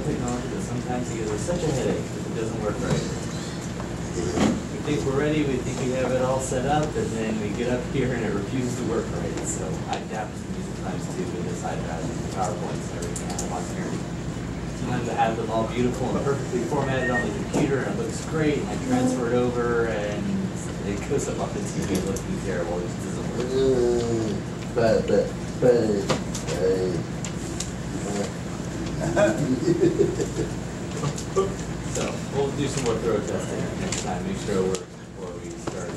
Technology that sometimes it gives us such a headache if it doesn't work right. We think we're ready, we think we have it all set up, and then we get up here and it refuses to work right. So I adapt to these sometimes too with this iPad, the PowerPoints and everything I have on here. Sometimes I have them all beautiful and perfectly formatted on the computer and it looks great, and I transfer it over and it goes up on the TV looking terrible. It just doesn't work. So we'll do some more throw testing next time. Make sure it works before we start.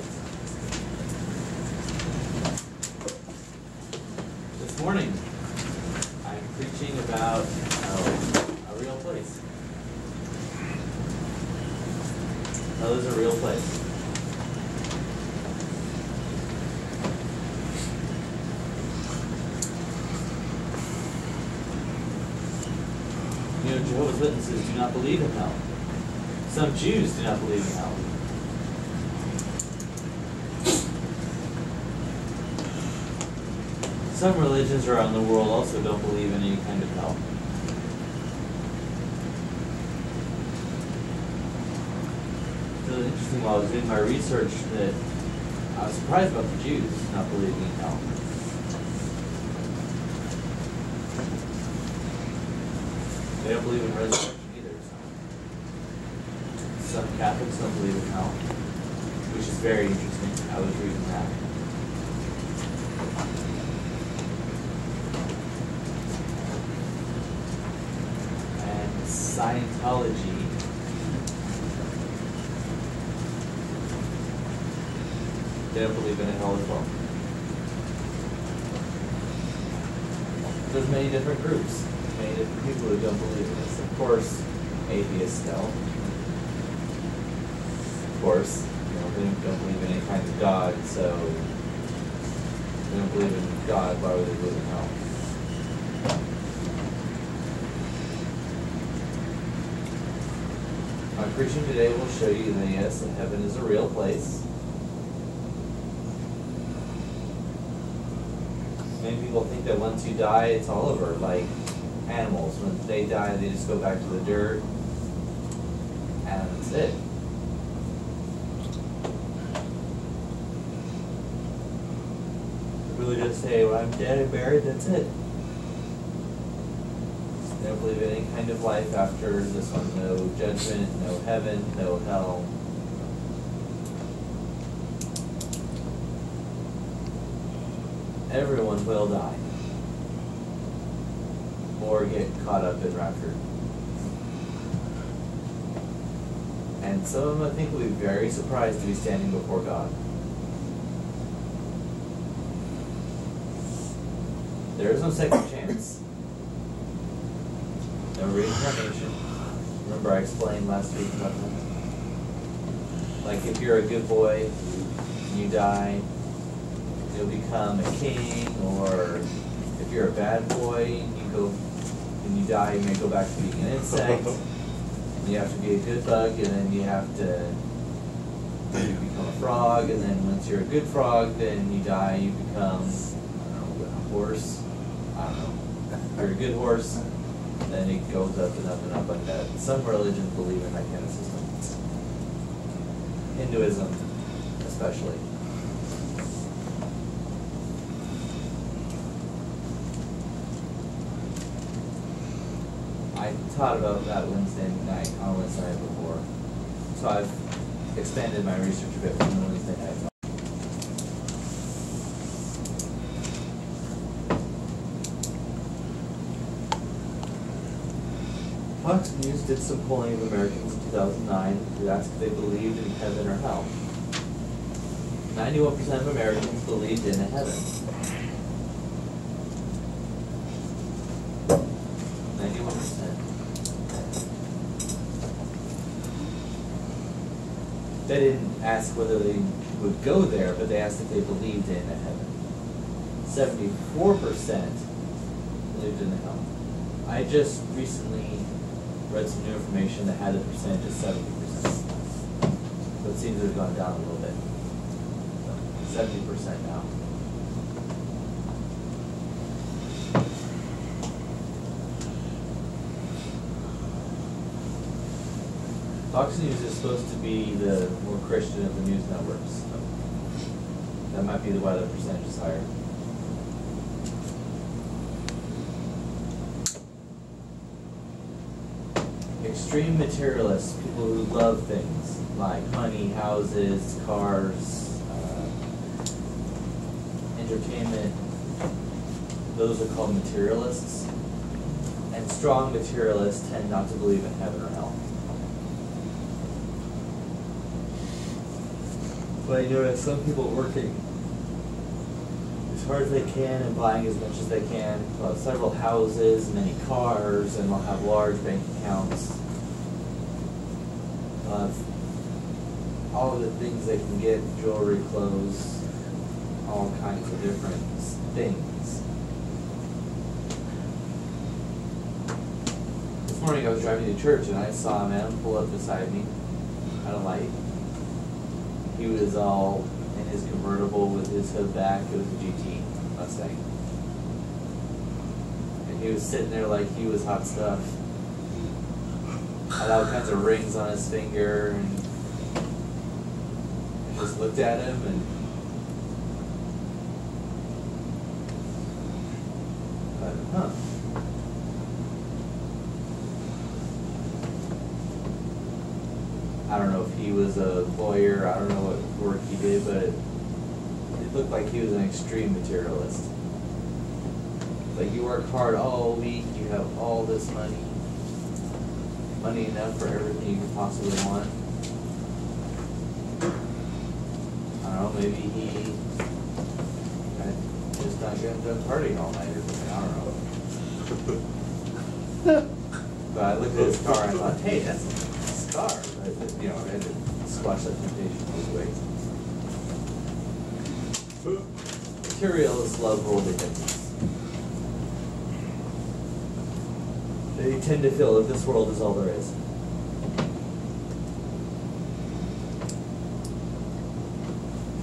This morning, I'm preaching about a real place. Hell is a real place. You know, Jehovah's Witnesses do not believe in hell. Some Jews do not believe in hell. Some religions around the world also don't believe in any kind of hell. So it's interesting, while I was doing my research, that I was surprised about the Jews not believing in hell. They don't believe in resurrection either. Some Catholics don't believe in hell, which is very interesting. I was reading that. And Scientology they don't believe in a hell as well. There's many different groups. Many different people who don't believe in this. Of course, atheists don't. Of course, they don't believe in any kind of God, so they don't believe in God, why would they believe in hell? My preaching today will show you that yes, that heaven is a real place. Many people think that once you die, it's all over, like animals. When they die, they just go back to the dirt, and that's it. They really just say, well, I'm dead and buried, that's it. They don't believe in any kind of life after this one. No judgment, no heaven, no hell. Everyone will die. Or get caught up in rapture. And some of them, I think, will be very surprised to be standing before God. There is no second chance. No reincarnation. Remember I explained last week about that? Like if you're a good boy, and you die, you'll become a king, or if you're a bad boy, and you die, you may go back to being an insect, and you have to be a good bug, and then you have to become a frog, and then once you're a good frog, then you die, you become, I don't know, a horse, I don't know, if you're a good horse, then it goes up and up and up like that. Some religions believe in that kind of system. Hinduism, especially. I taught about that Wednesday night, on Wednesday night before. So I've expanded my research a bit from the Wednesday night. Fox News did some polling of Americans in 2009 who asked if they believed in heaven or hell. 91% of Americans believed in a heaven. 91%. They didn't ask whether they would go there, but they asked if they believed in a heaven. 74% believed in a hell. I just recently read some new information that had the percentage at 70%. So it seems to have gone down a little bit. So 70% now. Fox News is supposed to be the more Christian of the news networks. That might be why the percentage is higher. Extreme materialists, people who love things like money, houses, cars, entertainment, those are called materialists. And strong materialists tend not to believe in heaven or hell. But I notice some people working as hard as they can and buying as much as they can. Well, several houses, many cars, and they'll have large bank accounts. All of the things they can get, jewelry, clothes, all kinds of different things. This morning I was driving to church and I saw a man pull up beside me at a light. He was all in his convertible with his hood back. It was a GT Mustang. And he was sitting there like he was hot stuff. Had all kinds of rings on his finger, and I just looked at him and thought, huh. I don't know if he was a lawyer, I don't know what work he did, but it looked like he was an extreme materialist. Like, you work hard all week, you have all this money enough for everything you could possibly want. I don't know, maybe he just not getting done partying all night or something, I don't know. But I looked at his car and I thought, hey, that's a nice car. But, you know, I had to squash that temptation those ways. Materialists love worldly things. They tend to feel that this world is all there is.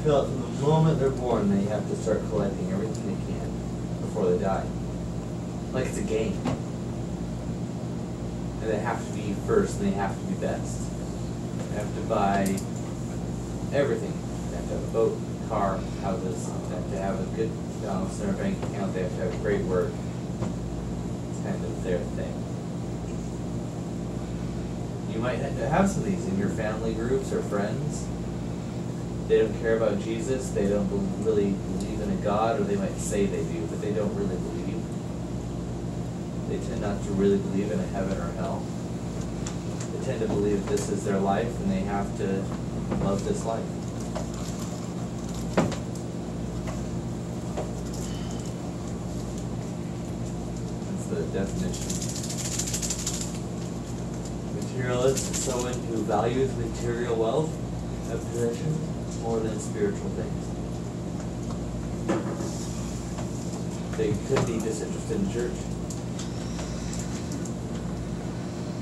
Feel that from the moment they're born, they have to start collecting everything they can before they die. Like it's a game. And they have to be first and they have to be best. They have to buy everything. They have to have a boat, car, houses. They have to have a good balance in their bank account. They have to have great work. It's kind of their thing. You might have some of these in your family groups or friends. They don't care about Jesus. They don't really believe in a God, or they might say they do, but they don't really believe. They tend not to really believe in a heaven or hell. They tend to believe this is their life and they have to love this life. That's the definition. Materialist is someone who values material wealth and possessions more than spiritual things. They could be disinterested in church.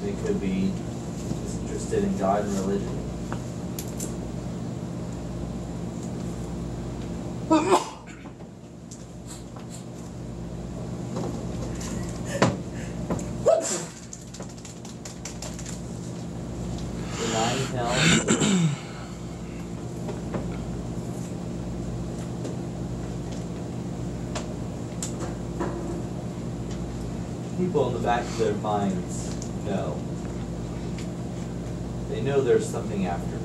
They could be disinterested in God and religion. Denying hell. People in the back of their minds know. They know there's something after.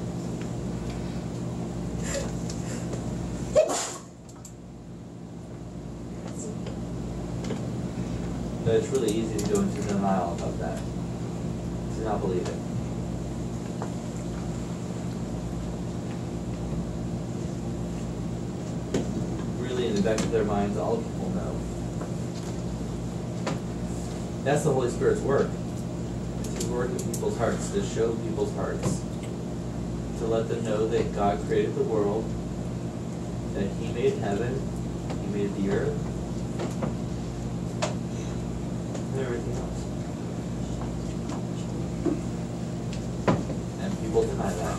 But it's really easy to go into denial about that. To not believe it. Really, in the back of their minds, all people know. That's the Holy Spirit's work. It's to work in people's hearts, to show people's hearts, to let them know that God created the world, that He made heaven, He made the earth, and everything else. And people deny that.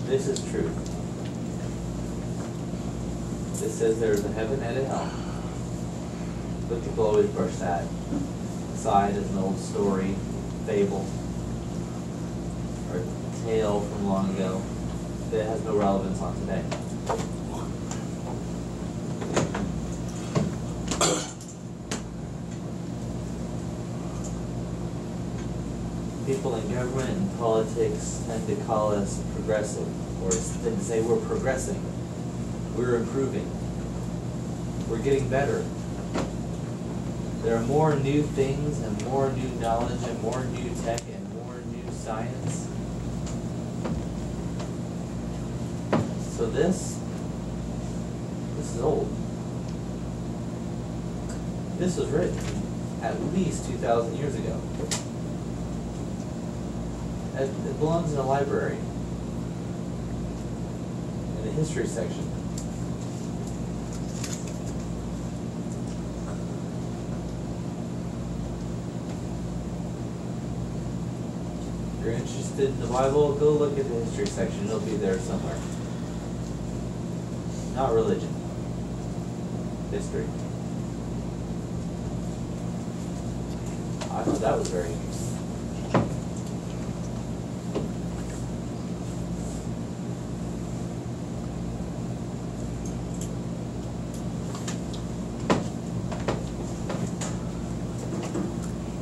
This is truth. This says there is a heaven and a hell. But people always brush that aside as an old story, fable, or tale from long ago that has no relevance on today. People in government and politics tend to call us progressive, or tend to say we're progressing, we're improving, we're getting better. There are more new things and more new knowledge and more new tech and more new science. So this is old. This was written at least 2,000 years ago. It belongs in a library, in the history section. If you're interested in the Bible, go look at the history section. It'll be there somewhere. Not religion. History. I thought that was very interesting.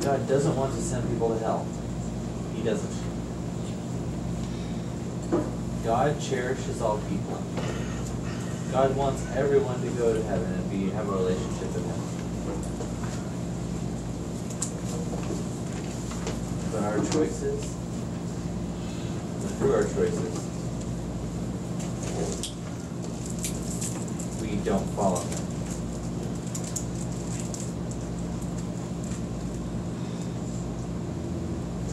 God doesn't want to send people to hell. He doesn't. God cherishes all people. God wants everyone to go to heaven and have a relationship with Him. But our choices, and through our choices, we don't follow Him.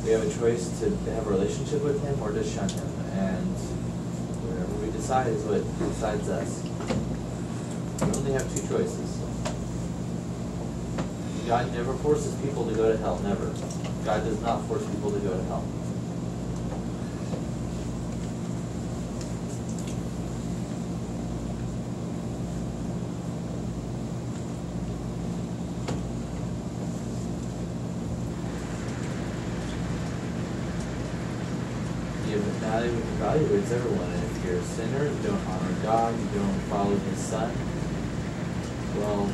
We have a choice to have a relationship with Him or to shun Him, and whatever we decide is what decides us. We only have two choices. God never forces people to go to hell, never. God does not force people to go to hell. Now He evaluates everyone, and if you're a sinner, you don't honor God, you don't follow His Son, well,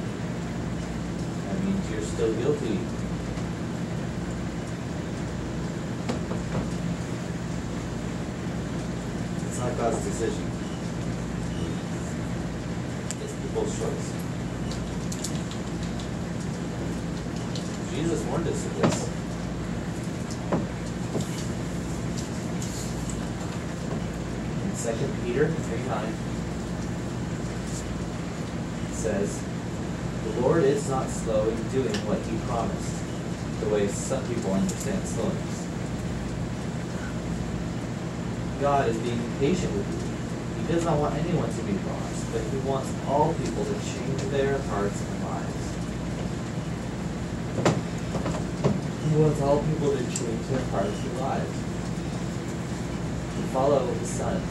that means you're still guilty. It's not God's decision. It's people's choice. Jesus warned us of this. In 2 Peter 3:9 says, "The Lord is not slow in doing what He promised," the way some people understand slowness. God is being patient with you. He does not want anyone to be lost, but He wants all people to change their hearts and lives. He wants all people to change their hearts and lives. To follow His Son.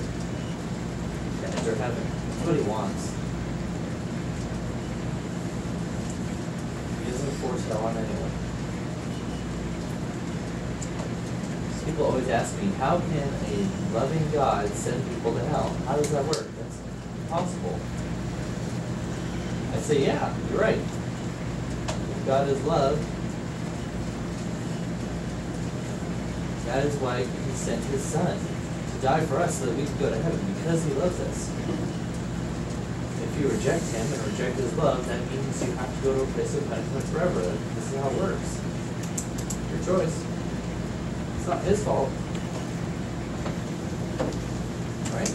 To enter heaven. That's what He wants. He doesn't force hell on anyone. People always ask me, how can a loving God send people to hell? How does that work? That's impossible. I say, yeah, you're right. If God is love, that is why He sent His Son to die for us so that we can go to heaven, because He loves us. If you reject Him and reject His love, that means you have to go to a place of punishment forever. This is how it works. Your choice. It's not His fault. Right?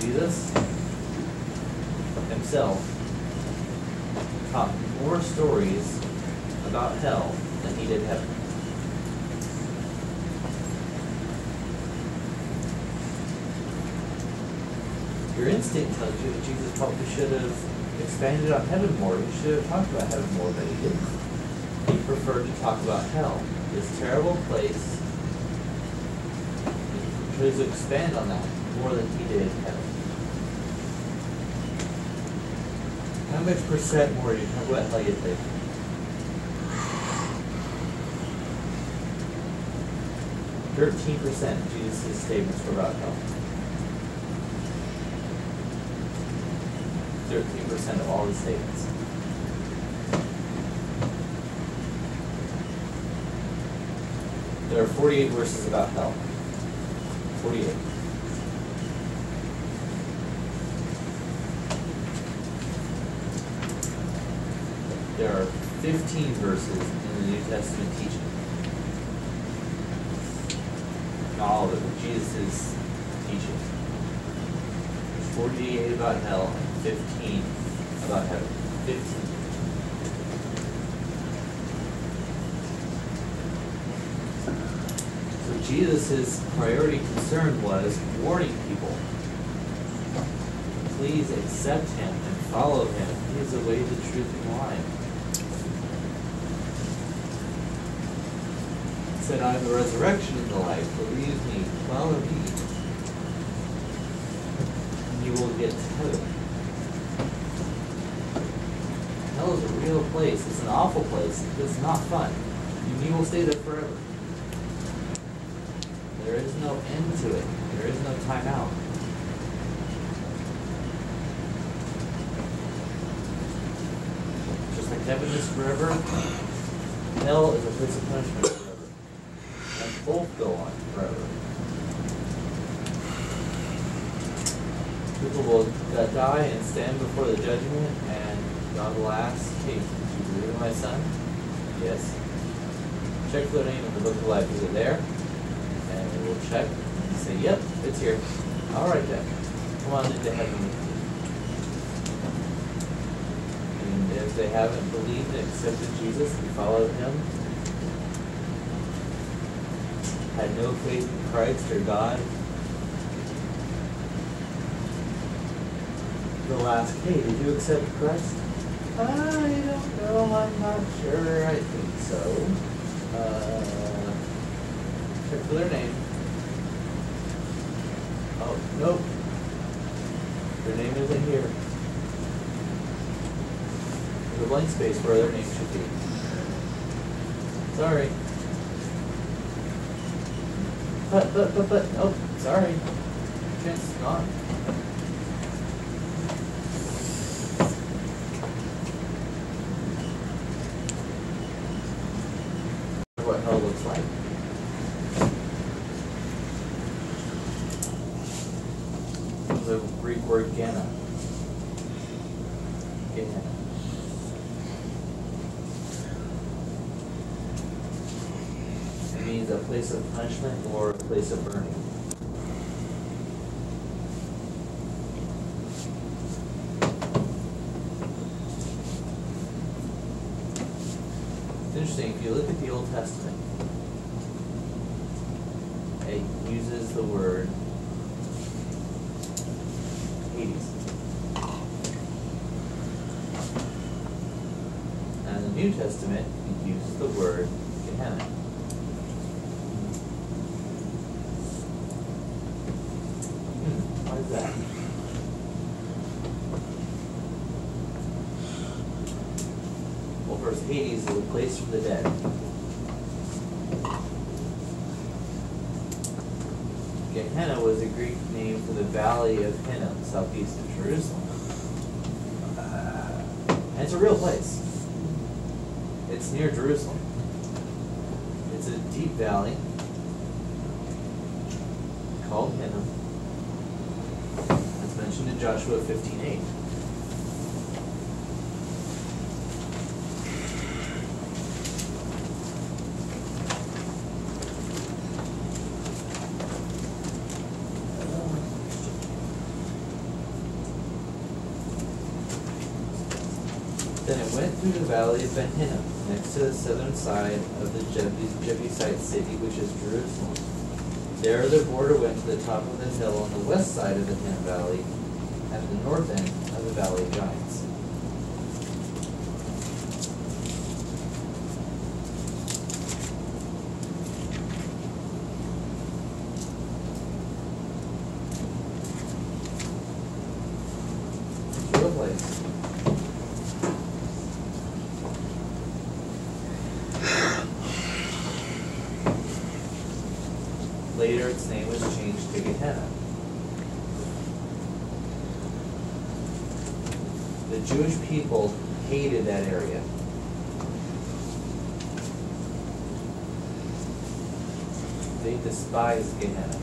Jesus Himself taught more stories about hell than He did heaven. Your instinct tells you that Jesus probably should have expanded on heaven more. He should have talked about heaven more, but he didn't. He preferred to talk about hell, this terrible place. He chose to expand on that more than he did heaven. How much percent more do you talk about hell, you think? 13% of Jesus' statements were about hell. 13% of all his statements. There are 48 verses about hell. 48. There are 15 verses in the New Testament teaching. Not all of it, but Jesus' teaching. There's 48 about hell and 15 about heaven. 15. So Jesus' priority concern was warning people. Please accept him and follow him. He is the way, the truth, and life. He said, I am the resurrection and the life. Believe me, follow me, and you will get to heaven. Hell is a real place. It's an awful place. It's not fun. You will stay there forever. There is no end to it. There is no time out. Just like heaven is forever, hell is a place of punishment forever. And both go on forever. People will die and stand before the judgment, and God will ask, hey, did you believe in my son? Yes. Check their name in the book of life. Is it there? And we will check and say, yep, it's here. All right then. Come on into heaven with me. And if they haven't believed and accepted Jesus and followed him, had no faith in Christ or God, they'll ask, hey, did you accept Christ? I don't know, I'm not sure, I think so. Check for their name. Oh, nope. Their name isn't here. There's a blank space where their name should be. Sorry. But, nope, sorry. Chance is gone. What hell looks like. The Greek word Gehenna. Gehenna. It means a place of punishment or a place of burning. It's interesting, if you look at the Old Testament, it uses the word Hades. And in the New Testament, it uses the word Gehenna. Why is that? Well, first, Hades is a place for the dead. Gehenna was a Greek name for the valley of Hinnom, southeast of Jerusalem. And it's a real place. It's near Jerusalem. It's a deep valley called Hinnom. It's mentioned in Joshua 15:8. Then it went through the valley of Ben Hinnom, next to the southern side of the Jebusite city, which is Jerusalem. There the border went to the top of the hill on the west side of the Hinnom Valley, at the north end of the Valley of Giants. Real place. Later, its name was changed to Gehenna. The Jewish people hated that area. They despised Gehenna,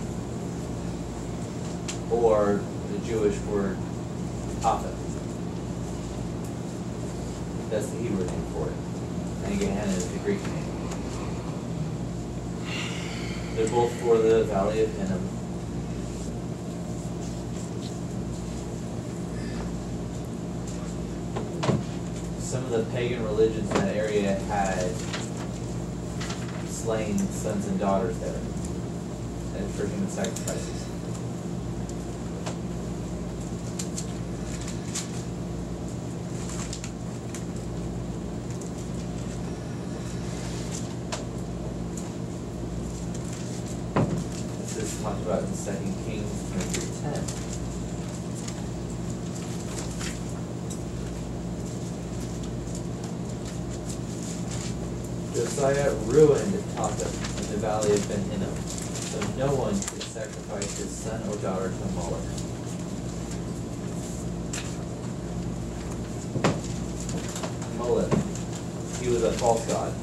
or the Jewish word Tophet. That's the Hebrew name for it. And Gehenna is the Greek name. They're both for the Valley of Hinnom. Some of the pagan religions in that area had slain sons and daughters there and for human sacrifices. This is talked about in 2 Kings 3:10. Josiah ruined Tophet in the valley of Ben Hinnom, so no one could sacrifice his son or daughter to Moloch. Moloch, he was a false god.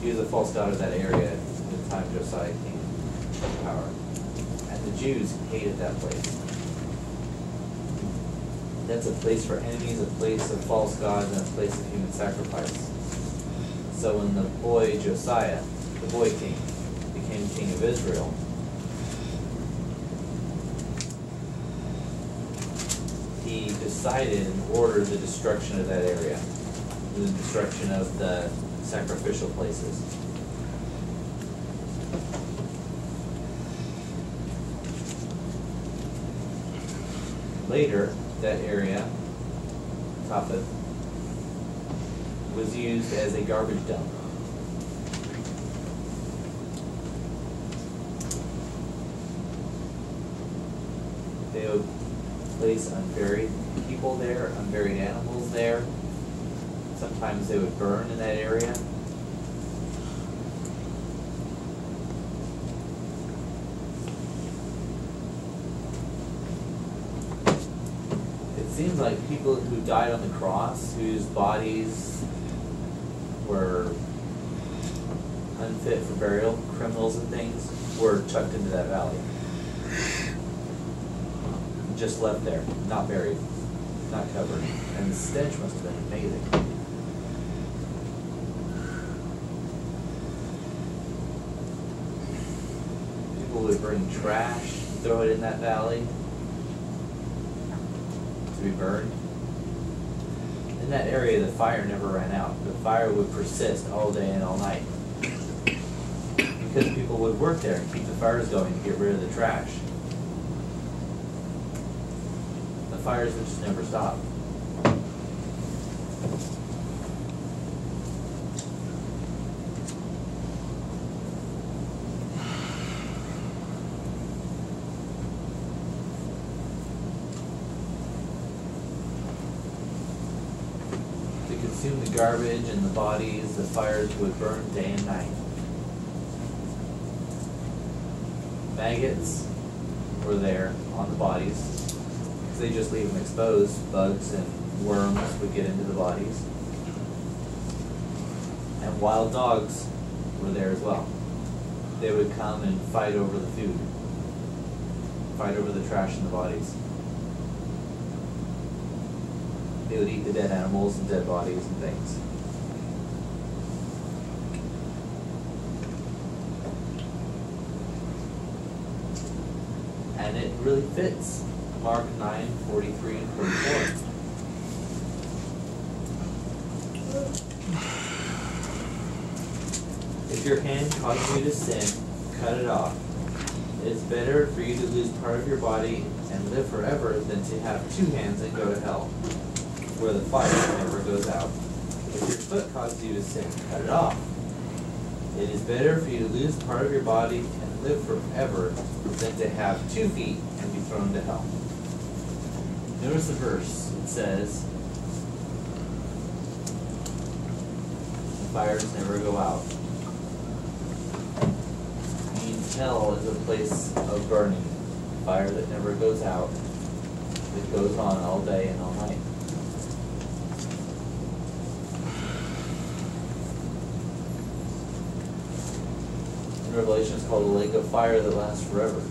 He was a false god of that area at the time Josiah came to power. And the Jews hated that place. That's a place for enemies, a place of false gods, and a place of human sacrifice. So when the boy Josiah, the boy king, became king of Israel, he decided and ordered the destruction of that area, the destruction of the sacrificial places. Later, that area, Tophet, was used as a garbage dump. They would place unburied people there, unburied animals there. Sometimes they would burn in that area. It seems like people who died on the cross, whose bodies were unfit for burial, criminals and things, were chucked into that valley. Just left there, not buried, not covered. And the stench must have been amazing. People would bring trash, throw it in that valley to be burned. In that area, the fire never ran out. The fire would persist all day and all night. Because people would work there and keep the fires going to get rid of the trash. The fires would just never stop. Consume the garbage and the bodies, the fires would burn day and night. Maggots were there on the bodies, because they just leave them exposed. Bugs and worms would get into the bodies. And wild dogs were there as well. They would come and fight over the food, fight over the trash in the bodies. They would eat the dead animals and dead bodies and things. And it really fits Mark 9:43 and 44. If your hand causes you to sin, cut it off. It's better for you to lose part of your body and live forever than to have two hands and go to hell, where the fire never goes out. If your foot causes you to sin, cut it off. It is better for you to lose part of your body and live forever than to have 2 feet and be thrown to hell. Notice the verse. It says, the fires never go out. It means hell is a place of burning, fire that never goes out, that goes on all day and all night. In Revelation, it's called a lake of fire that lasts forever.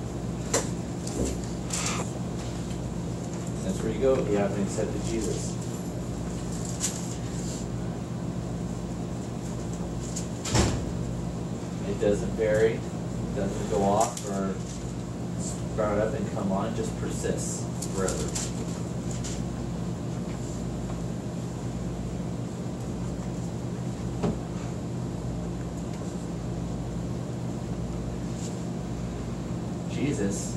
That's where you go if you haven't accepted Jesus. It doesn't vary, it doesn't go off or sprout up and come on, it just persists forever. Jesus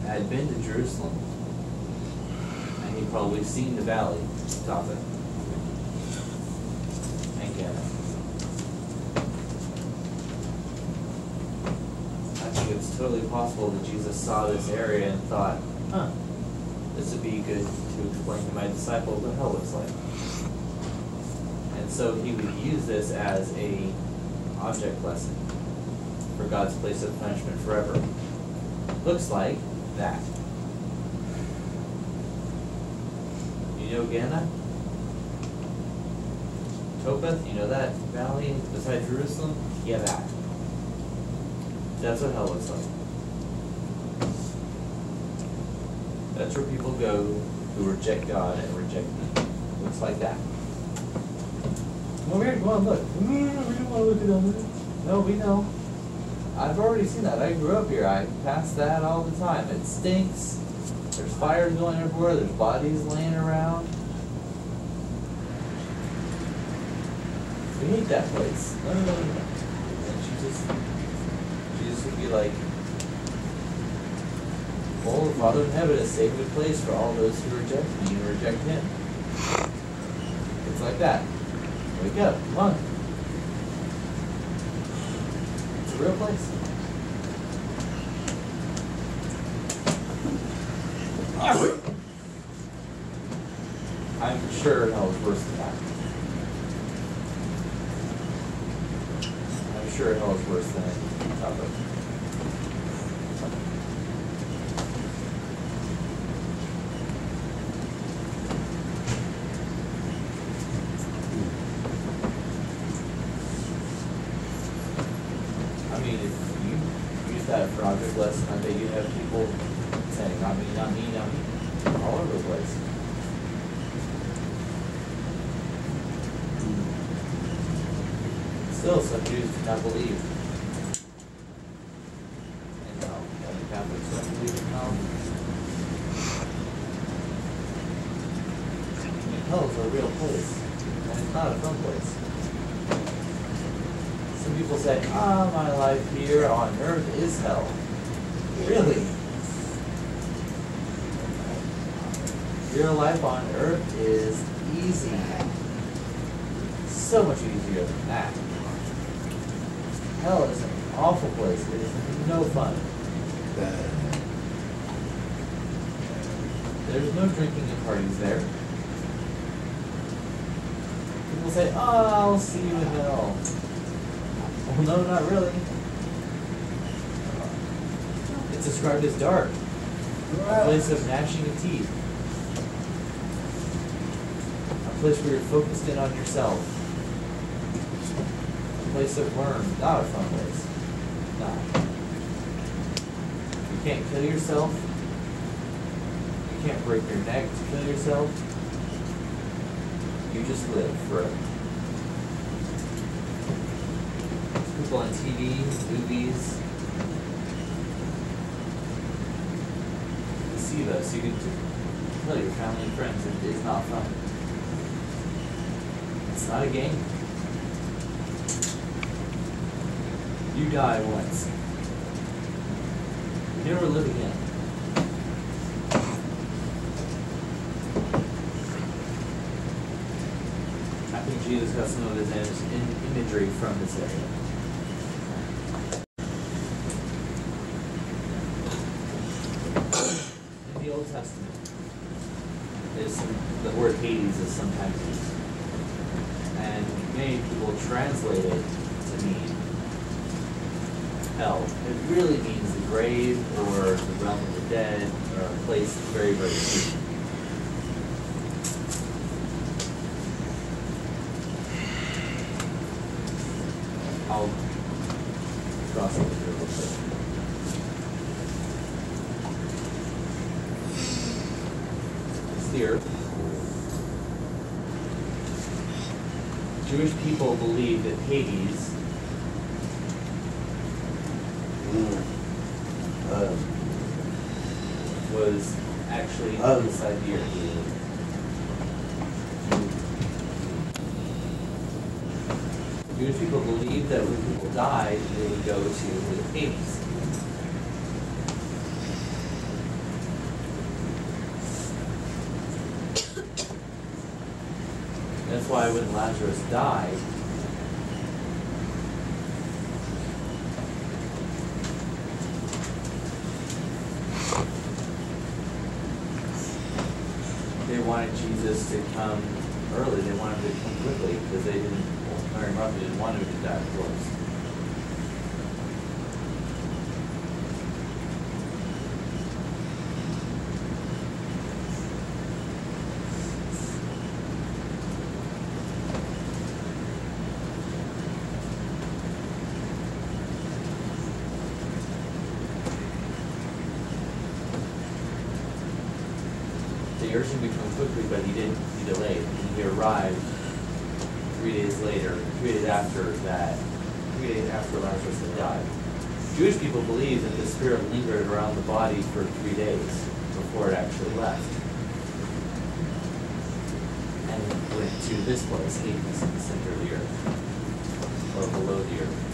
had been to Jerusalem, and he'd probably seen the valley top it. And get it. I think it's totally possible that Jesus saw this area and thought, this would be good to explain to my disciples what hell looks like. And so he would use this as a object lesson for God's place of punishment forever. Looks like that. You know Gehenna? Topeth, you know that valley beside Jerusalem? Yeah, that. That's what hell looks like. That's where people go who reject God and reject me. Looks like that. Come over here, come on, look. We don't want to look at that. No, we know. I've already seen that. I grew up here. I pass that all the time. It stinks. There's fires going everywhere. There's bodies laying around. We hate that place. No. And Jesus would be like, well, the Father in heaven has saved a place for all those who reject me and reject him. It's like that. Wake up, come on. It's a real place. I'm sure hell is worse than that. I'm sure hell is worse than it. Top of. I mean, if you use that for object lesson, I bet you have people saying, not me, not me, not me, all over the place. Still, some Jews do not believe in hell. And the Catholics don't believe in hell. I mean, hell is a real place, and it's not a fun place. Some people say, my life here on earth is hell. Really? Your life on earth is easy. So much easier than that. Hell is an awful place. It is no fun. There's no drinking and parties there. People say, I'll see you in hell. Well, no, not really. It's described as dark. A place of gnashing of teeth. A place where you're focused in on yourself. A place of worms. Not a fun place. Not. You can't kill yourself. You can't break your neck to kill yourself. You just live forever. People on TV, movies, see this. You can tell your family and friends it is not fun. It's not a game. You die once. You never live again. I think Jesus got some of his imagery from this area. In the Old Testament, the word Hades is sometimes used. And many people translate it to mean hell. It really means the grave or the realm of the dead or a place very, very deep. I'll cross over here real quick. It's the earth. Jewish people believe that Hades was actually inside the earth. Jewish people believe that when people died, they would go to Hades. That's why when Lazarus died, they wanted Jesus to come early. They wanted him to come quickly because they didn't, Mary Martha didn't want him to die, of course. They urged him to come quickly, but he didn't. He delayed. And he arrived 3 days later, 3 days after that, 3 days after Lazarus had died. Jewish people believe that the spirit lingered around the body for 3 days before it actually left. And went to this place, Hades, in the center of the earth, or below the earth.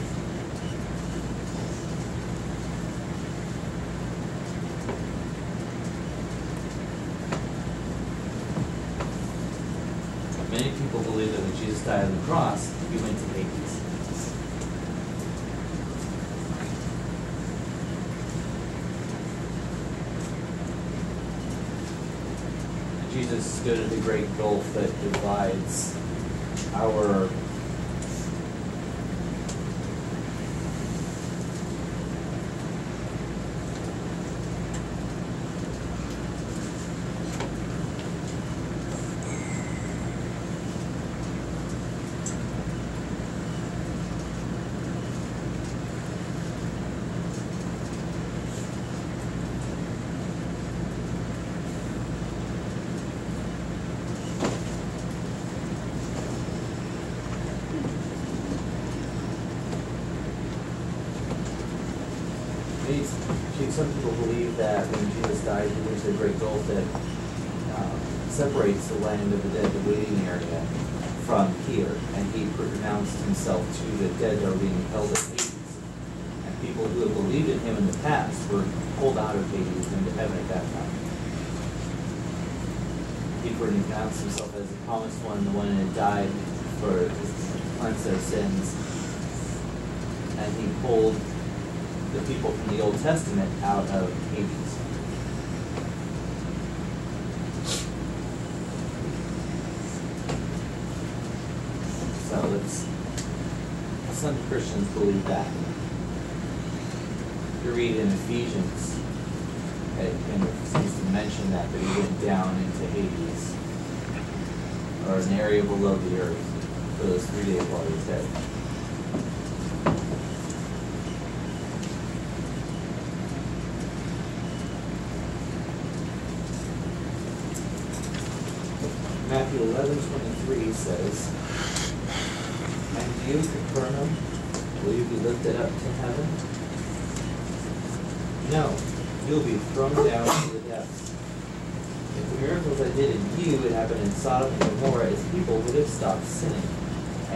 Many people believe that when Jesus died on the cross, he went to Hades. And Jesus stood at the great gulf that divides our some people believe that when Jesus died, he went to the great gulf that separates the land of the dead, the waiting area, from here. And he pronounced himself to the dead that are being held at Hades. And people who have believed in him in the past were pulled out of Hades into heaven at that time. He pronounced himself as the promised one, the one that had died for cleanse their sins. And he pulled the people from the Old Testament out of Hades. So some Christians believe that. If you read in Ephesians, it kind of seems to mention that he went down into Hades, or an area below the earth, for those 3 days while he was dead. Matthew 11:23 says, "And you, Capernaum, will you be lifted up to heaven? No, you'll be thrown down to the depths. If the miracles I did in you had happened in Sodom and Gomorrah, its people would have stopped sinning.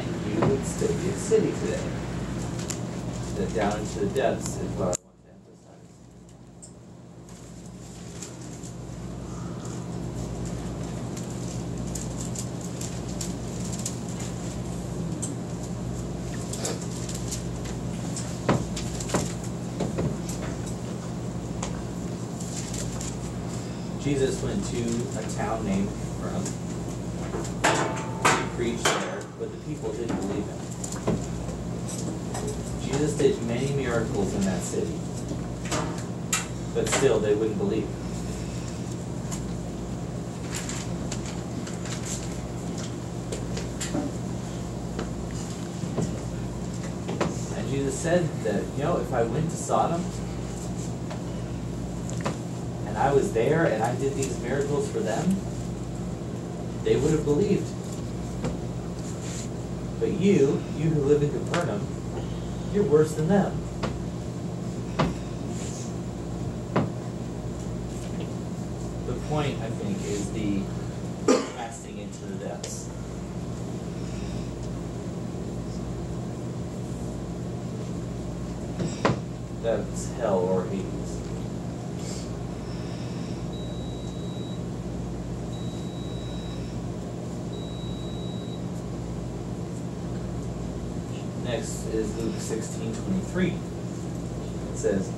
and you would still be a city today. That down into the depths is what I want to emphasize. Jesus went to a town named Capernaum. He preached there, but the people didn't believe him. Jesus did many miracles in that city, but still they wouldn't believe. And Jesus said that, if I went to Sodom, and I was there and I did these miracles for them, they would have believed. But you who live in Capernaum, you're worse than them. The point, I think, is the casting into the depths. That's hell or Hades. Next is Luke 16:23. It says,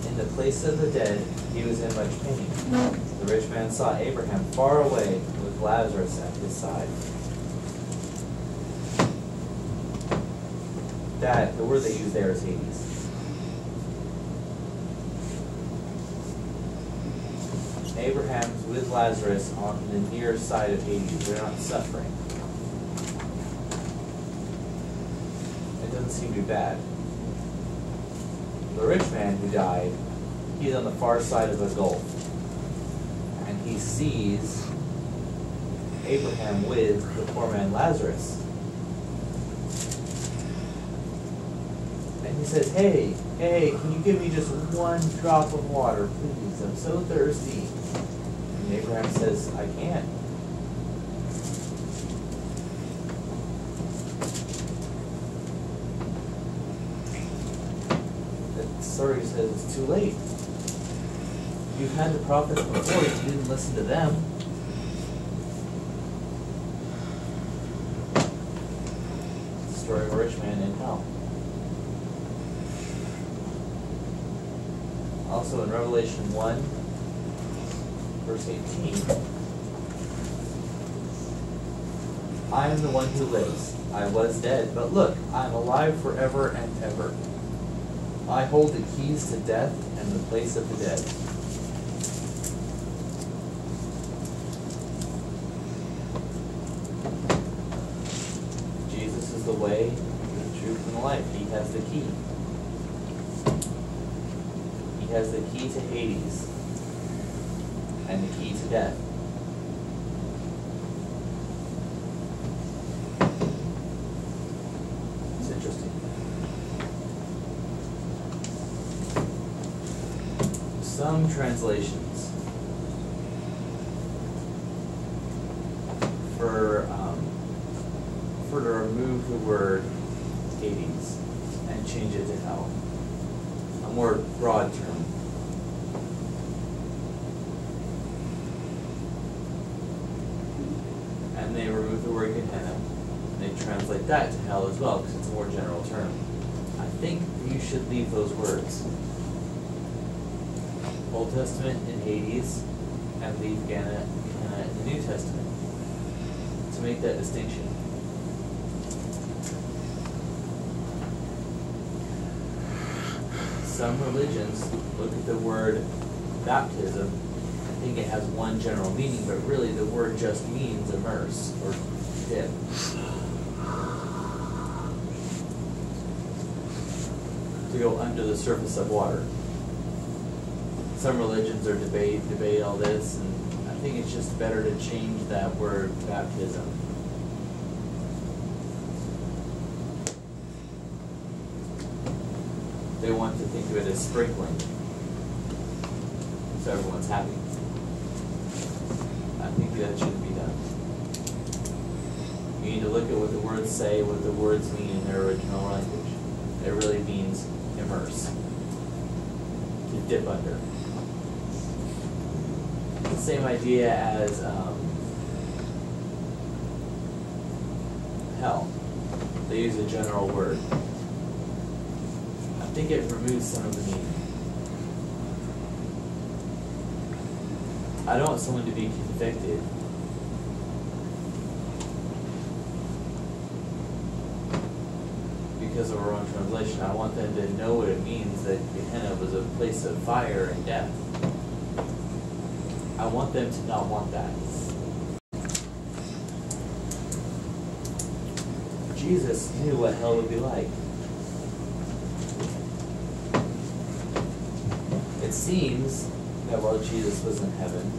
"In the place of the dead, he was in much pain. The rich man saw Abraham far away with Lazarus at his side." The word they use there is Hades. Abraham's with Lazarus on the near side of Hades. They're not suffering. Doesn't seem to be bad. The rich man who died, he's on the far side of a gulf, and he sees Abraham with the poor man Lazarus, and he says, hey, can you give me just one drop of water, please? I'm so thirsty. And Abraham says, I can't. Story says it's too late. You've had the prophets before, you didn't listen to them. The story of a rich man in hell. Also in Revelation 1, verse 18, I am the one who lives. I was dead, but look, I am alive forever and ever. I hold the keys to death and the place of the dead. Jesus is the way, the truth, and the life. He has the key. He has the key to Hades and the key to death. It's interesting. Some translations for to remove the word Hades and change it to hell, a more broad term. And they remove the word Gehenna, and they translate that to hell as well, because it's a more general term. I think you should leave those words. Old Testament in Hades, and leave Gehenna in the New Testament, to make that distinction. Some religions look at the word baptism and think it has one general meaning, but really the word just means immerse or dip. To go under the surface of water. Some religions are debate all this, and I think it's just better to change that word baptism. They want to think of it as sprinkling, so everyone's happy. I think that shouldn't be done. You need to look at what the words say, what the words mean in their original language. It really means immerse, to dip under. The same idea as hell. They use a general word. I think it removes some of the meaning. I don't want someone to be convicted because of our own translation. I want them to know what it means that Gehenna was a place of fire and death. I want them to not want that. Jesus knew what hell would be like. It seems that while Jesus was in heaven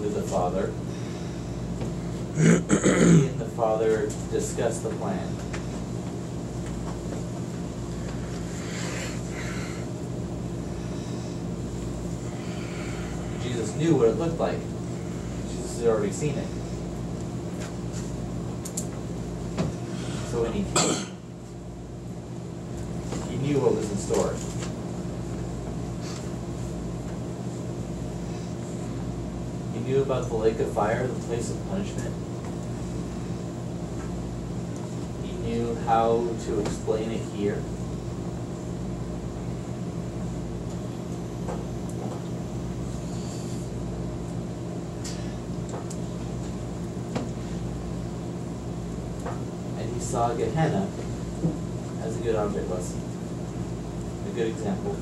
with the Father, he and the Father discussed the plan. Jesus knew what it looked like. Jesus had already seen it. So when he came, he knew what was in store. He knew about the lake of fire, the place of punishment. He knew how to explain it here. Saw Gehenna as a good object lesson, a good example.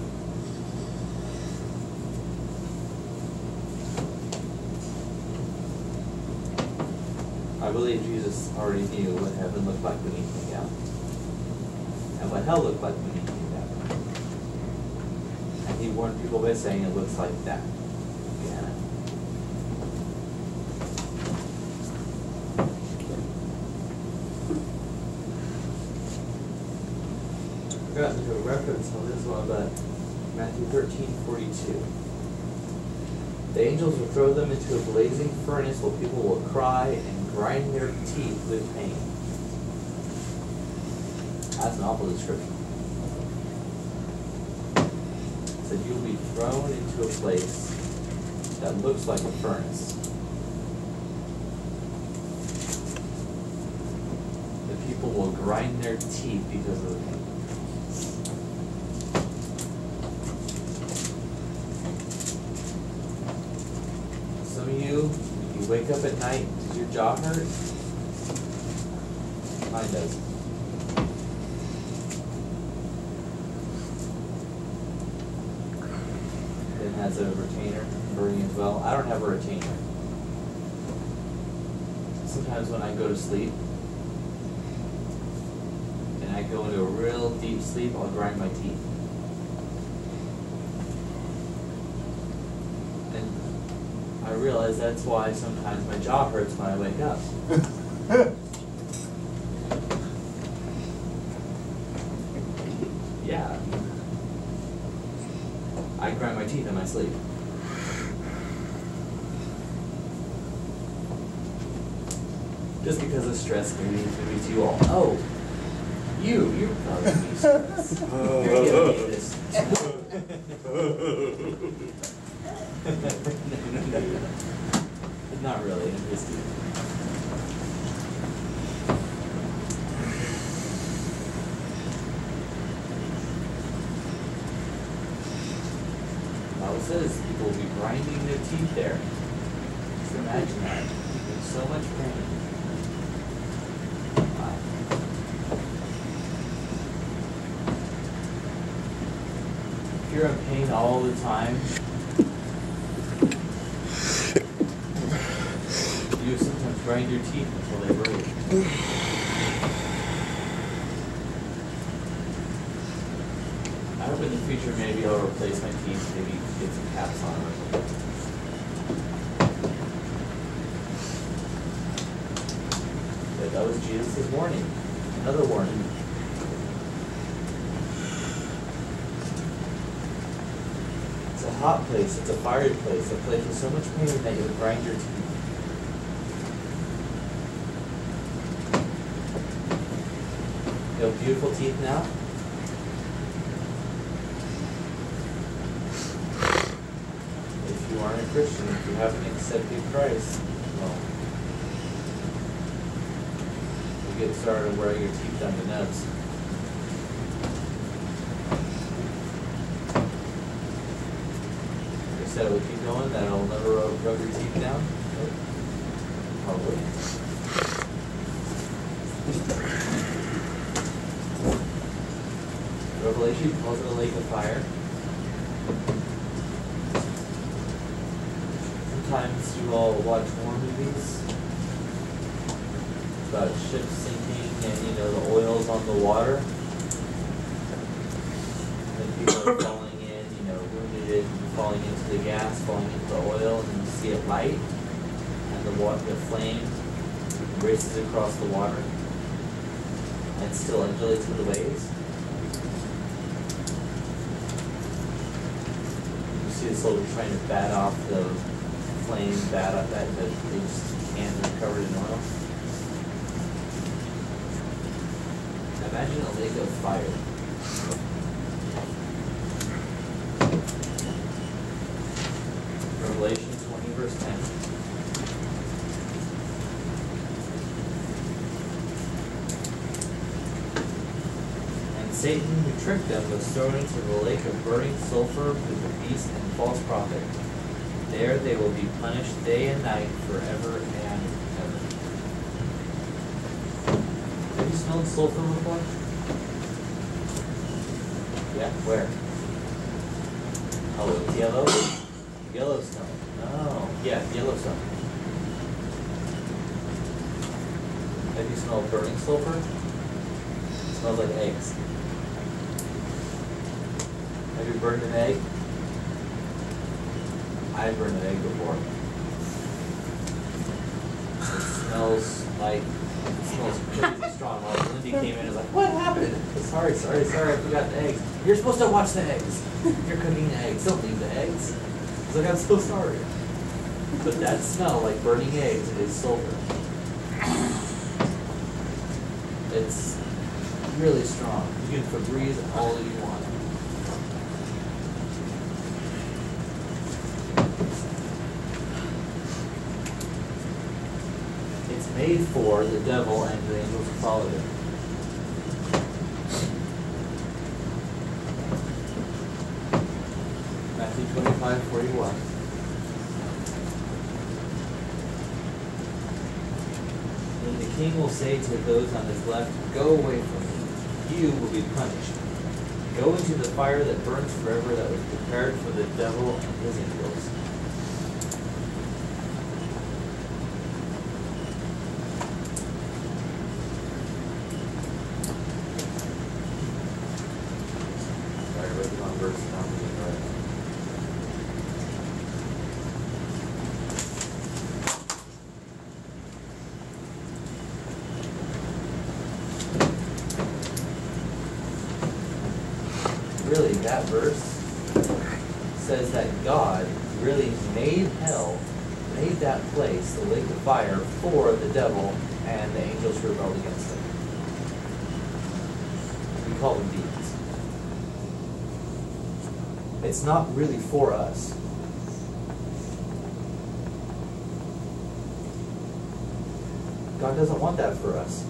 I believe Jesus already knew what heaven looked like when he came down, and what hell looked like when he came down. And he warned people by saying it looks like that, Gehenna. I forgot to do a reference on this one, but Matthew 13:42. The angels will throw them into a blazing furnace where people will cry and grind their teeth with pain. That's an awful description. It said you'll be thrown into a place that looks like a furnace. The people will grind their teeth because of the pain. You wake up at night, does your jaw hurt? Mine does. It has a retainer burning as well. I don't have a retainer. Sometimes when I go to sleep and I go into a real deep sleep, I'll grind my teeth. I realize that's why sometimes my jaw hurts when I wake up. Yeah. I grind my teeth in my sleep. Just because of stress, maybe to you all. Oh, you're causing me stress. You're giving me this. No. Not really. I'm just kidding. The Bible says people will be grinding their teeth there. Just imagine that. There's so much pain. Wow. If you're in pain all the time, you sometimes grind your teeth until they break. I hope in the future maybe I'll replace my teeth, maybe get some caps on them. But that was Jesus' warning. Another warning. It's a hot place, it's a fiery place, a place with so much pain that you'll grind your teeth. beautiful teeth now? If you aren't a Christian, if you haven't accepted Christ, well, you get started wearing your teeth down to nubs. They said it would keep going, that it'll never rub your teeth down? Probably. Revelation calls it a lake of fire. Sometimes you all watch war movies about ships sinking and, you know, the oil's on the water. And people are falling in, you know, wounded, falling into the gas, falling into the oil, and you see it light, and the flame races across the water and still undulates with the waves. You see the soldiers trying to bat off the flame, bat off that, but they just can't, they're covered in oil. Imagine a lake of fire. Revelation 20 verse 10. And Satan, who tricked them, was thrown into the lake of burning sulfur with the beast and false prophet. There they will be punished day and night forever and ever. Have you smelled sulfur before? Yeah, where? Oh, it's yellow? Yellowstone. Oh, yeah, Yellowstone. Have you smelled burning sulfur? It smells like eggs. Have you burned an egg? I've burned an egg before. It smells crazy strong. Well, Lindy came in and was like, what happened? Sorry, I forgot the eggs. You're supposed to watch the eggs. You're cooking the eggs. Don't leave the eggs. I was like, I'm so sorry. But that smell, like burning eggs, is sulfur. It's really strong. You can Febreze all you want. It's made for the devil and the angels who follow him. Matthew 25:41. Then the king will say to those on his left, go away from me, you will be punished. Go into the fire that burns forever, that was prepared for the devil and his angels. Sorry, I wrote the wrong verse down. Really, that verse says that God really made hell, made that place, the lake of fire, for the devil and the angels who rebelled against him. We call them demons. It's not really for us. God doesn't want that for us.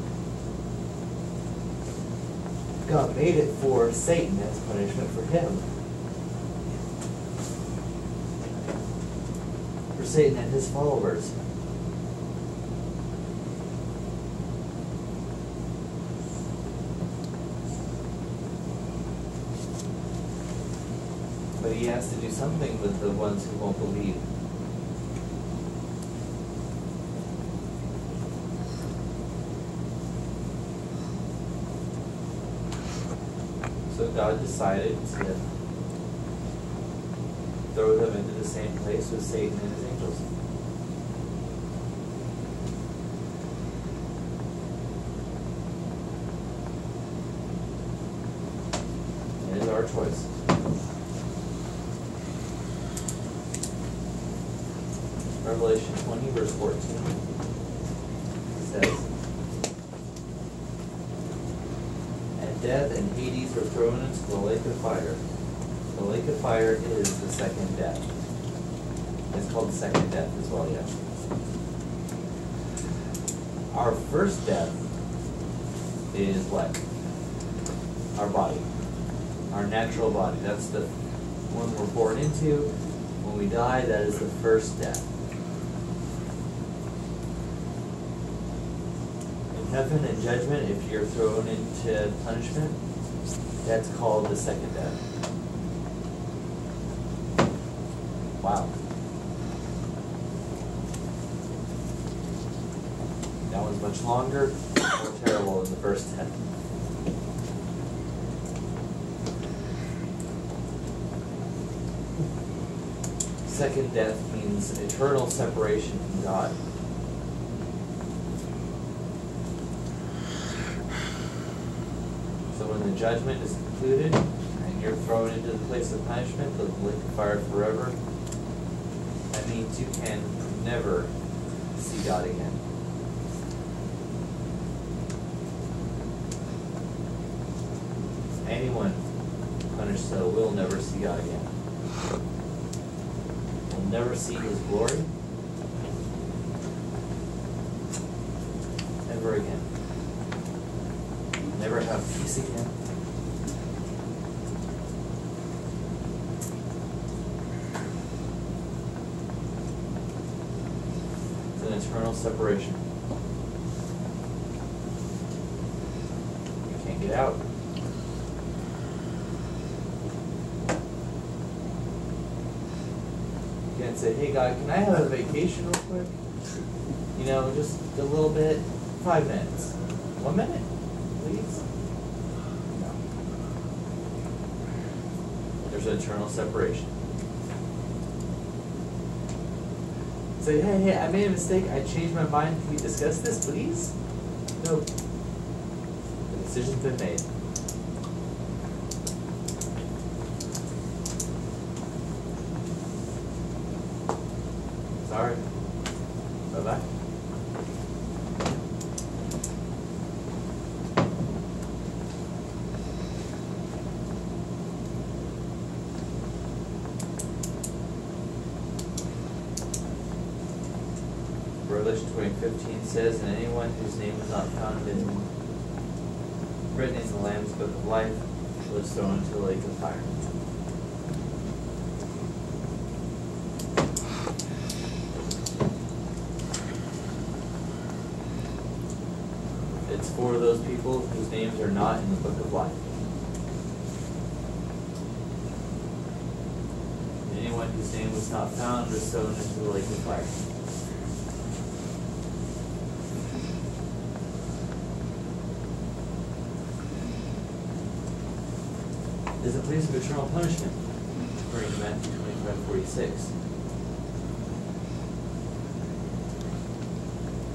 God made it for Satan as punishment for him. For Satan and his followers. But he has to do something with the ones who won't believe. So God decided to throw them into the same place with Satan and his angels. It is our choice. Revelation 20, verse 14 says, and Death and Hades were thrown into the lake of fire. The lake of fire is the second death. It's called the second death as well, yeah. Our first death is what? Our body. Our natural body. That's the one we're born into. When we die, that is the first death. In heaven and judgment, if you're thrown into punishment, that's called the second death. Wow. That one's much longer, more terrible than the first death. Second death means eternal separation from God. So when the judgment is concluded and you're thrown into the place of punishment, the lake of fire forever, that means you can never see God again. Anyone punished so will never see God again. Will never see His glory ever again. Never have peace again. It's an eternal separation. You can't get out. You can't say, hey God, can I have a vacation real quick? You know, just a little bit, 5 minutes. 1 minute, please? No. There's an eternal separation. Say, hey, I made a mistake, I changed my mind, can we discuss this, please? No. The decision's been made. Sorry. Bye-bye. Revelation 20:15 says, and anyone whose name is not found written in the Lamb's Book of Life was thrown into the lake of fire. It's for those people whose names are not in the Book of Life. And anyone whose name was not found was thrown into the lake of fire. Is a place of eternal punishment, according to Matthew 25:46.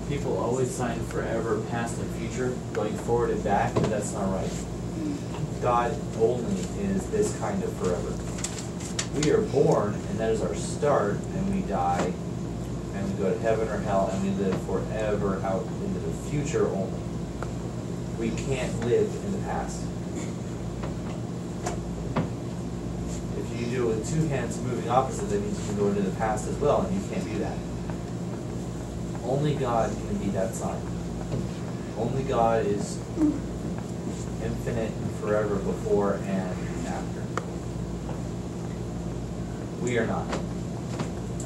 People always sign forever, past and future, going forward and back, but that's not right. God only is this kind of forever. We are born, and that is our start, and we die, and we go to heaven or hell, and we live forever out into the future only. We can't live in the past. If you do it with two hands moving opposite, that means you can go into the past as well, and you can't do that. Only God can be that sign. Only God is infinite and forever before and after. We are not.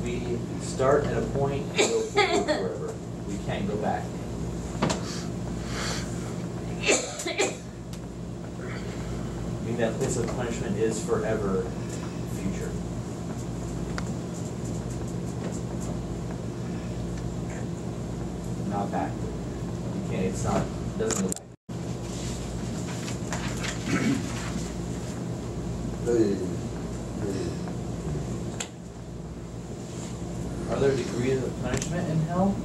We start at a point and go forward forever. We can't go back. I mean, that place of punishment is forever future. Not back. You can't, it's not, it doesn't go back. Are there degrees of punishment in hell?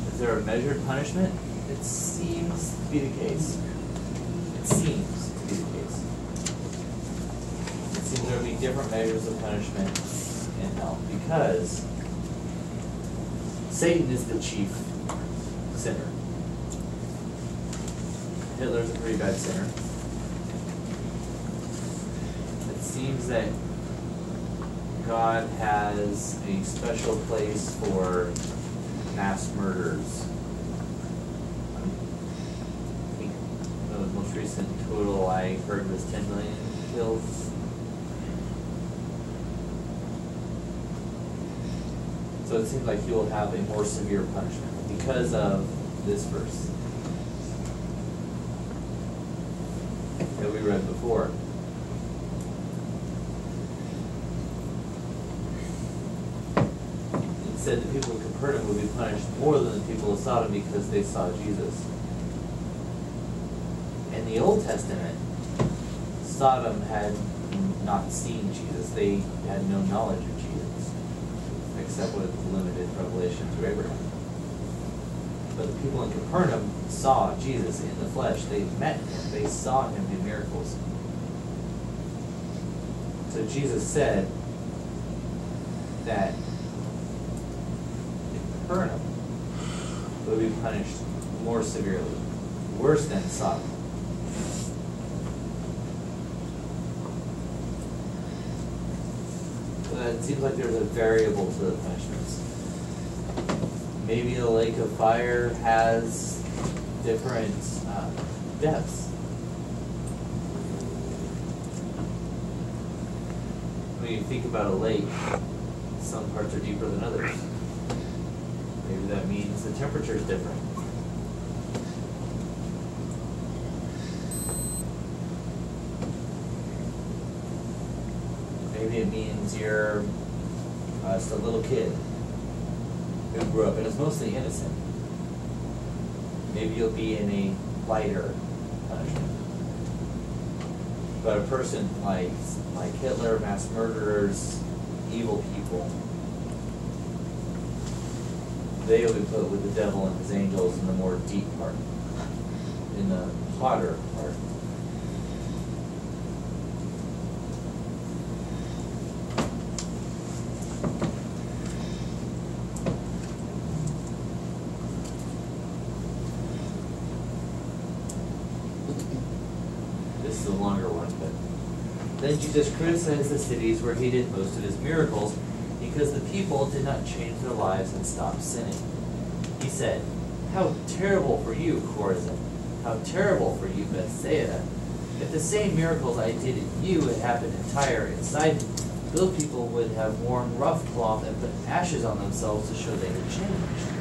Is there a measured punishment? It seems to be the case. It seems to be the case. It seems there will be different measures of punishment in hell, because Satan is the chief sinner. Hitler's a pretty bad sinner. It seems that God has a special place for mass murders. I think the most recent total I heard was 10 million kills. So it seems like he will have a more severe punishment because of this verse that we read before. It said the people of Capernaum would be punished more than the people of Sodom because they saw Jesus. In the Old Testament, Sodom had not seen Jesus. They had no knowledge of Jesus, except with limited revelation to Abraham. But the people in Capernaum saw Jesus in the flesh. They met him. They saw him do miracles. So Jesus said that Capernaum would be punished more severely, worse than Sodom. It seems like there's a variable to the punishments. Maybe the lake of fire has different depths. When you think about a lake, some parts are deeper than others. Maybe that means the temperature is different. Maybe it means you're just a little kid who grew up and is mostly innocent. Maybe you'll be in a lighter punishment. But a person like Hitler, mass murderers, evil people, they will be put with the devil and his angels in the more deep part, in the hotter part. This is a longer one, but then Jesus criticized the cities where he did most of his miracles because the people did not change their lives and stop sinning. He said, "How terrible for you, Chorazin! How terrible for you, Bethsaida! If the same miracles I did in you had happened in Tyre and Sidon, those people would have worn rough cloth and put ashes on themselves to show they had changed."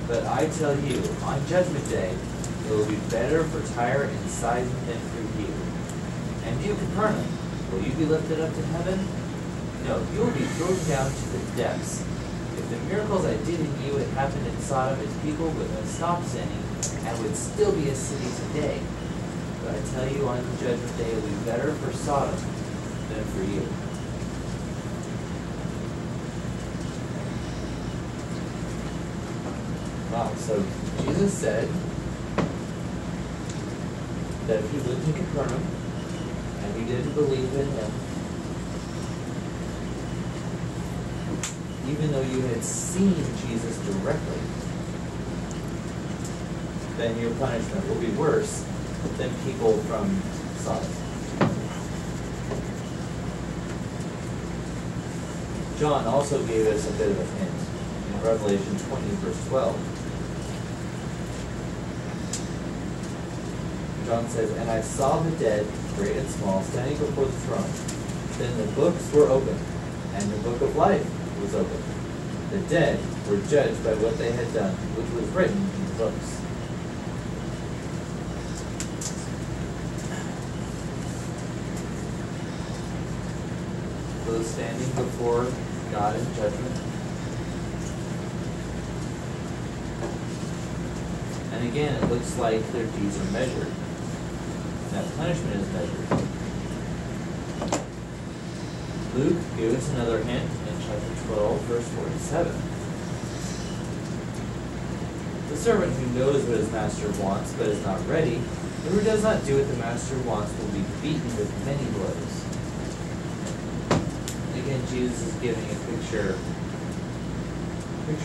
But I tell you, on Judgment Day, it will be better for Tyre and Sidon than for you. And you, Capernaum, will you be lifted up to heaven? No, you will be thrown down to the depths. If the miracles I did in you had happened in Sodom, its people would have stopped sinning and would still be a city today. But I tell you, on the Judgment Day, it will be better for Sodom than for you. Wow, so Jesus said that if you lived in Capernaum and you didn't believe in him, even though you had seen Jesus directly, then your punishment will be worse than people from Sodom. John also gave us a bit of a hint in Revelation 20, verse 12. John says, "And I saw the dead, great and small, standing before the throne. Then the books were opened, and the book of life was opened. The dead were judged by what they had done, which was written in the books." Those standing before God in judgment. And again, it looks like their deeds are measured. That punishment is measured. Luke gave us another hint in chapter 12, verse 47. The servant who knows what his master wants but is not ready, and who does not do what the master wants will be beaten with many blows. Again, Jesus is giving a picture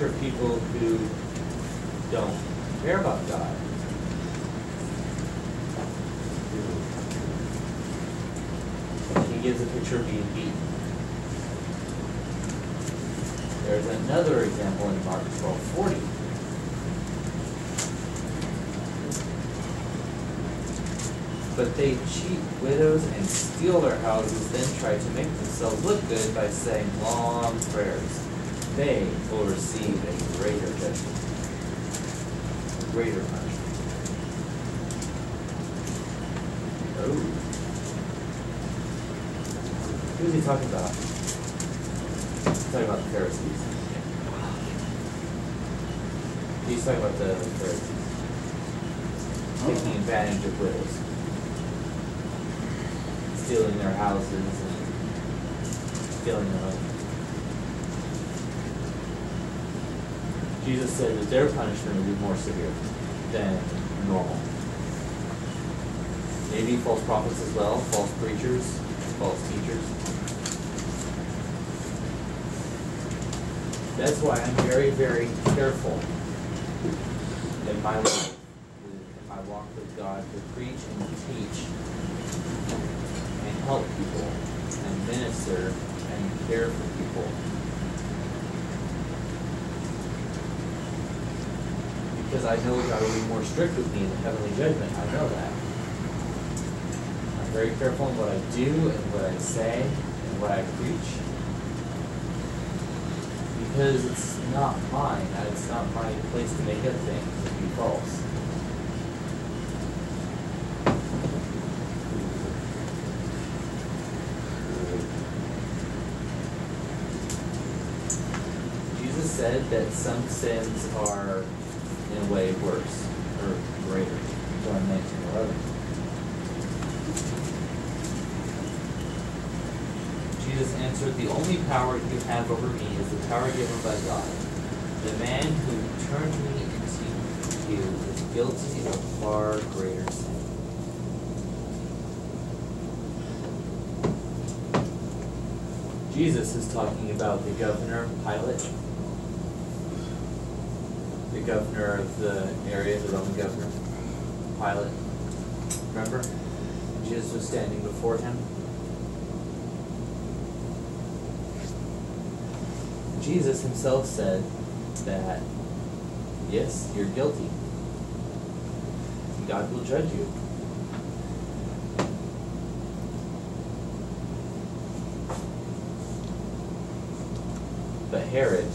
of people who don't care about God. He gives a picture of being beaten. There's another example in Mark 12:40. But they cheat widows and steal their houses, then try to make themselves look good by saying long prayers. They will receive a greater judgment, a greater punishment. Oh. Who's he talking about? He's talking about the Pharisees. He's talking about the Pharisees. Taking advantage of widows. Stealing their houses and stealing their money. Jesus said that their punishment would be more severe than normal. Maybe false prophets as well, false preachers, false teachers. That's why I'm very, very careful in my life, in my walk with God, to preach and teach and help people and minister and care for people. Because I know God will be more strict with me in the heavenly judgment. I know that. I'm very careful in what I do and what I say and what I preach. Because it's not mine. It's not my place to make up things and be false. Jesus said that some sins are in a way worse or greater. John 19:11. Jesus answered, "The only power you have over me is the power given by God. The man who turned me into you is guilty of far greater sin." Jesus is talking about the governor Pilate, the governor of the area, the Roman governor, Pilate. Remember? Jesus was standing before him. Jesus himself said that, yes, you're guilty. God will judge you. But Herod,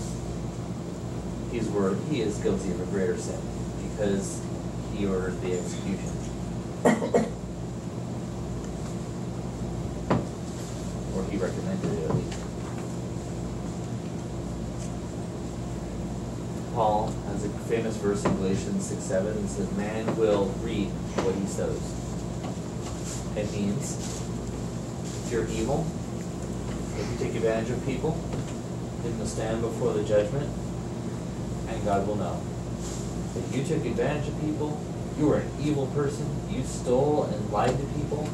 he is guilty of a greater sin because he ordered the execution. Or he recommended it at least. Paul has a famous verse in Galatians 6:7 that says, "Man will reap what he sows." It means if you're evil, if you take advantage of people, then you'll stand before the judgment, and God will know. If you took advantage of people, you were an evil person, you stole and lied to people,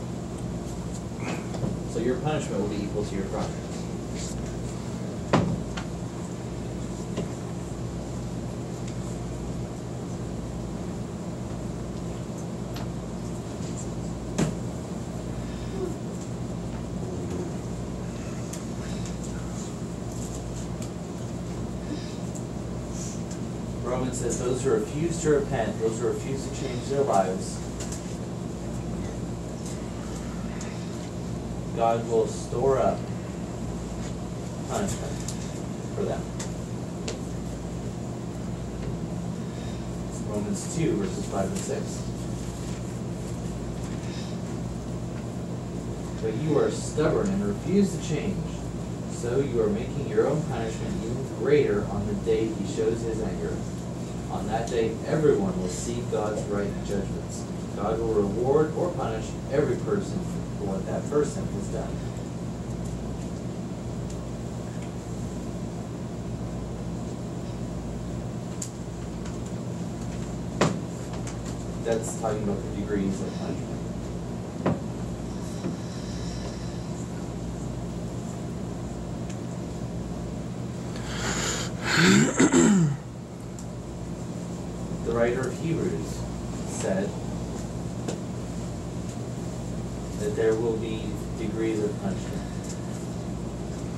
so your punishment will be equal to your crime. Romans says those who refuse to repent, those who refuse to change their lives, God will store up punishment for them. It's Romans 2, verses 5 and 6. But you are stubborn and refuse to change, so you are making your own punishment even greater on the day he shows his anger. On that day, everyone will see God's right judgments. God will reward or punish every person for what that person has done. That's talking about the degrees of punishment. The writer of Hebrews said that there will be degrees of punishment.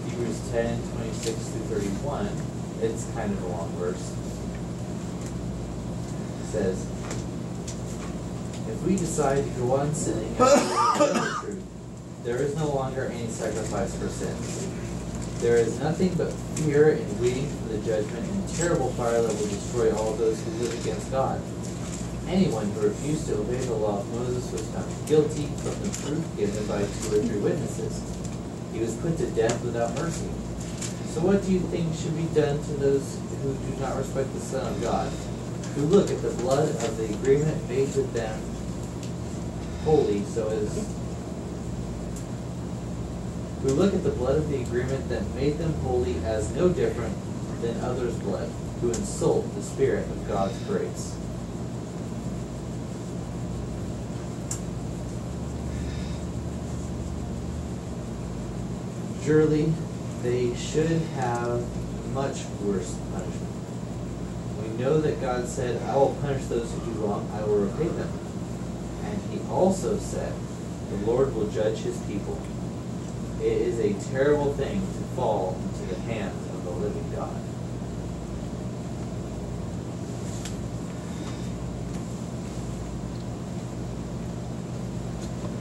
Hebrews 10:26-31, it's kind of a long verse. It says, if we decide to go on sinning after we know the truth, there is no longer any sacrifice for sins. There is nothing but fear and waiting for the judgment and terrible fire that will destroy all those who live against God. Anyone who refused to obey the law of Moses was found guilty from the proof given by 2 or 3 witnesses. He was put to death without mercy. So what do you think should be done to those who do not respect the Son of God, who look at the blood of the agreement made with them holy who look at the blood of the agreement that made them holy as no different than others' blood, who insult the Spirit of God's grace? Surely they should have much worse punishment. We know that God said, I will punish those who do wrong, I will repay them. And he also said, the Lord will judge his people. It is a terrible thing to fall into the hands of the living God.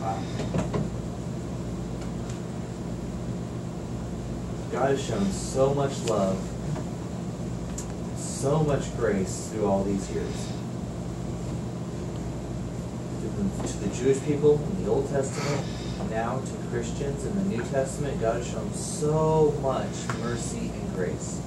Wow. God has shown so much love, so much grace through all these years. To the Jewish people in the Old Testament, now to Christians in the New Testament, God has shown so much mercy and grace.